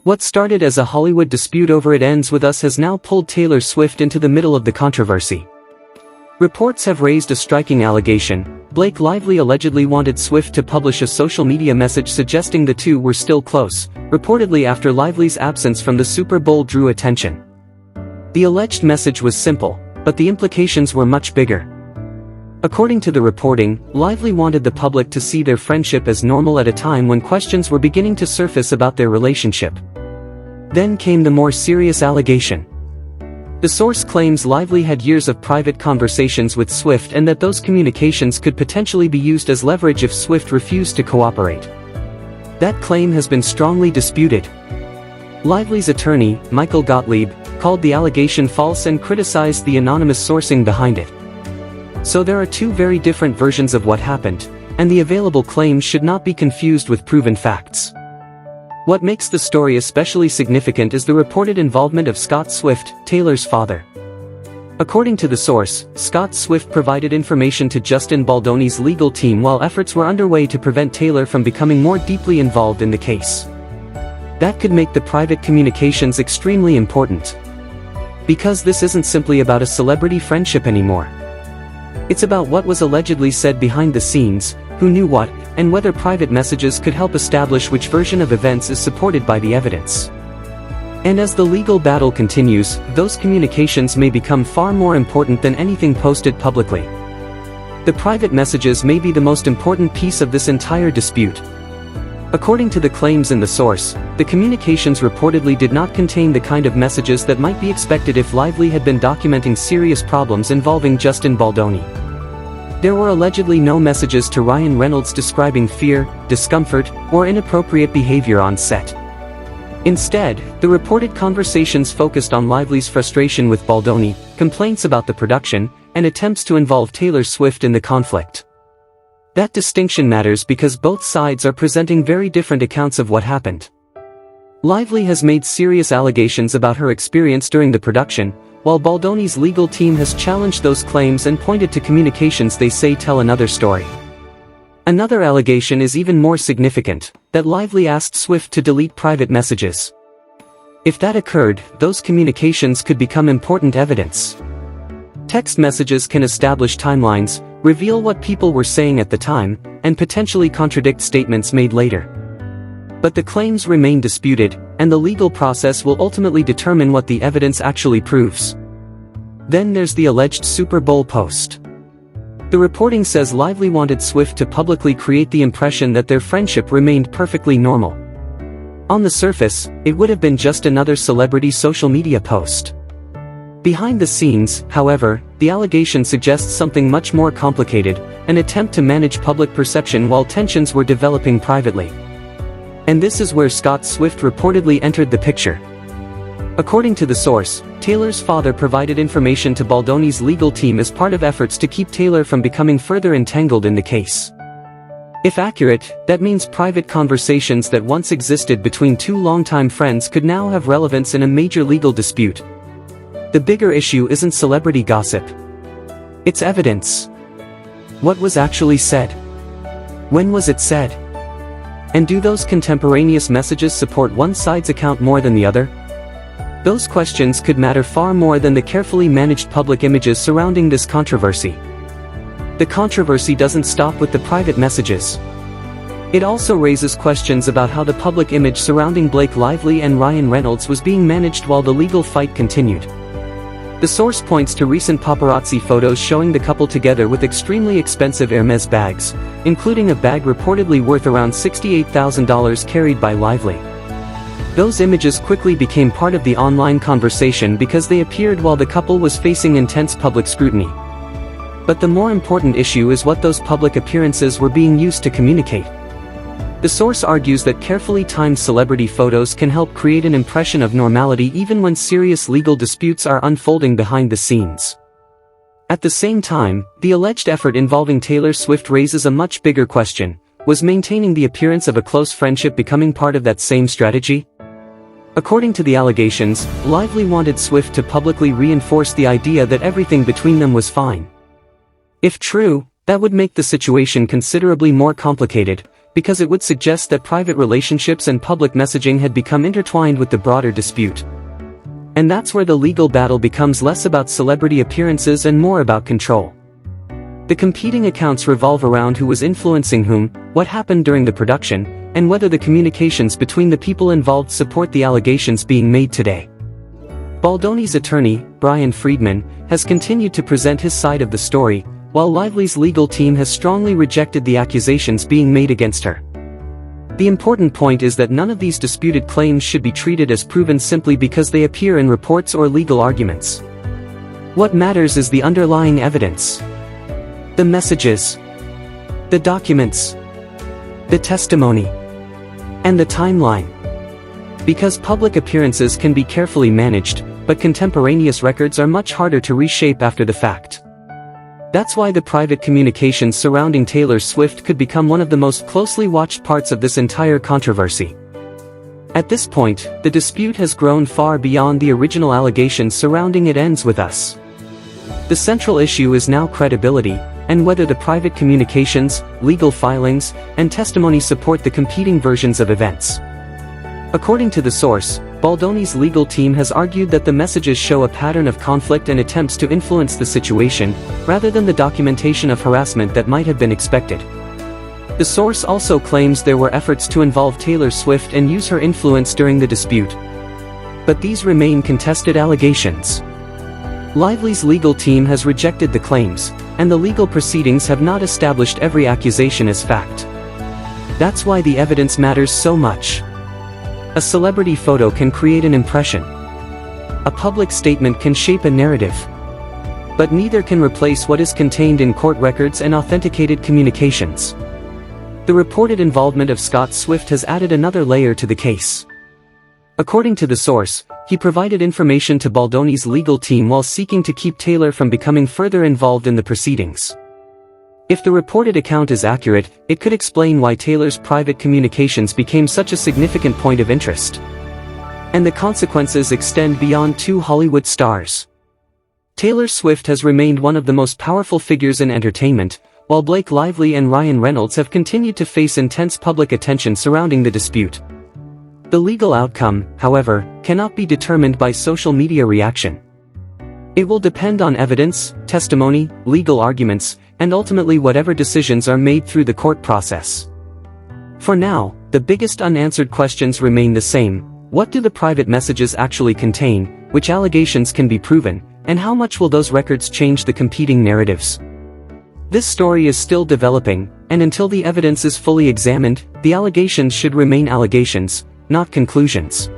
What started as a Hollywood dispute over It Ends With Us has now pulled Taylor Swift into the middle of the controversy. Reports have raised a striking allegation. Blake Lively allegedly wanted Swift to publish a social media message suggesting the two were still close, reportedly after Lively's absence from the Super Bowl drew attention. The alleged message was simple, but the implications were much bigger. According to the reporting, Lively wanted the public to see their friendship as normal at a time when questions were beginning to surface about their relationship. Then came the more serious allegation. The source claims Lively had years of private conversations with Swift and that those communications could potentially be used as leverage if Swift refused to cooperate. That claim has been strongly disputed. Lively's attorney, Michael Gottlieb, called the allegation false and criticized the anonymous sourcing behind it. So there are two very different versions of what happened, and the available claims should not be confused with proven facts. What makes the story especially significant is the reported involvement of Scott Swift, Taylor's father. According to the source, Scott Swift provided information to Justin Baldoni's legal team while efforts were underway to prevent Taylor from becoming more deeply involved in the case. That could make the private communications extremely important. Because this isn't simply about a celebrity friendship anymore. It's about what was allegedly said behind the scenes, who knew what, and whether private messages could help establish which version of events is supported by the evidence. And as the legal battle continues, those communications may become far more important than anything posted publicly. The private messages may be the most important piece of this entire dispute. According to the claims in the source, the communications reportedly did not contain the kind of messages that might be expected if Lively had been documenting serious problems involving Justin Baldoni. There were allegedly no messages to Ryan Reynolds describing fear, discomfort, or inappropriate behavior on set. Instead, the reported conversations focused on Lively's frustration with Baldoni, complaints about the production, and attempts to involve Taylor Swift in the conflict. That distinction matters because both sides are presenting very different accounts of what happened. Lively has made serious allegations about her experience during the production, while Baldoni's legal team has challenged those claims and pointed to communications they say tell another story. Another allegation is even more significant, that Lively asked Swift to delete private messages. If that occurred, those communications could become important evidence. Text messages can establish timelines, reveal what people were saying at the time, and potentially contradict statements made later. But the claims remain disputed, and the legal process will ultimately determine what the evidence actually proves. Then there's the alleged Super Bowl post. The reporting says Lively wanted Swift to publicly create the impression that their friendship remained perfectly normal. On the surface, it would have been just another celebrity social media post. Behind the scenes, however, the allegation suggests something much more complicated, an attempt to manage public perception while tensions were developing privately. And this is where Scott Swift reportedly entered the picture. According to the source, Taylor's father provided information to Baldoni's legal team as part of efforts to keep Taylor from becoming further entangled in the case. If accurate, that means private conversations that once existed between two longtime friends could now have relevance in a major legal dispute. The bigger issue isn't celebrity gossip. It's evidence. What was actually said? When was it said? And do those contemporaneous messages support one side's account more than the other? Those questions could matter far more than the carefully managed public images surrounding this controversy. The controversy doesn't stop with the private messages. It also raises questions about how the public image surrounding Blake Lively and Ryan Reynolds was being managed while the legal fight continued. The source points to recent paparazzi photos showing the couple together with extremely expensive Hermes bags, including a bag reportedly worth around $68,000 carried by Lively. Those images quickly became part of the online conversation because they appeared while the couple was facing intense public scrutiny. But the more important issue is what those public appearances were being used to communicate. The source argues that carefully timed celebrity photos can help create an impression of normality even when serious legal disputes are unfolding behind the scenes. At the same time, the alleged effort involving Taylor Swift raises a much bigger question: was maintaining the appearance of a close friendship becoming part of that same strategy? According to the allegations, Lively wanted Swift to publicly reinforce the idea that everything between them was fine. If true, that would make the situation considerably more complicated, because it would suggest that private relationships and public messaging had become intertwined with the broader dispute. And that's where the legal battle becomes less about celebrity appearances and more about control. The competing accounts revolve around who was influencing whom, what happened during the production, and whether the communications between the people involved support the allegations being made today. Baldoni's attorney, Brian Friedman, has continued to present his side of the story, while Lively's legal team has strongly rejected the accusations being made against her. The important point is that none of these disputed claims should be treated as proven simply because they appear in reports or legal arguments. What matters is the underlying evidence. The messages, the documents, the testimony, and the timeline. Because public appearances can be carefully managed, but contemporaneous records are much harder to reshape after the fact. That's why the private communications surrounding Taylor Swift could become one of the most closely watched parts of this entire controversy. At this point, the dispute has grown far beyond the original allegations surrounding "It Ends With Us." The central issue is now credibility, and whether the private communications, legal filings, and testimony support the competing versions of events. According to the source, Baldoni's legal team has argued that the messages show a pattern of conflict and attempts to influence the situation, rather than the documentation of harassment that might have been expected. The source also claims there were efforts to involve Taylor Swift and use her influence during the dispute. But these remain contested allegations. Lively's legal team has rejected the claims, and the legal proceedings have not established every accusation as fact. That's why the evidence matters so much. A celebrity photo can create an impression. A public statement can shape a narrative. But neither can replace what is contained in court records and authenticated communications. The reported involvement of Scott Swift has added another layer to the case. According to the source, he provided information to Baldoni's legal team while seeking to keep Taylor from becoming further involved in the proceedings. If the reported account is accurate, it could explain why Taylor's private communications became such a significant point of interest. And the consequences extend beyond two Hollywood stars. Taylor Swift has remained one of the most powerful figures in entertainment, while Blake Lively and Ryan Reynolds have continued to face intense public attention surrounding the dispute. The legal outcome, however, cannot be determined by social media reaction. It will depend on evidence, testimony, legal arguments, and ultimately whatever decisions are made through the court process. For now, the biggest unanswered questions remain the same: what do the private messages actually contain, which allegations can be proven, and how much will those records change the competing narratives? This story is still developing, and until the evidence is fully examined, the allegations should remain allegations, not conclusions.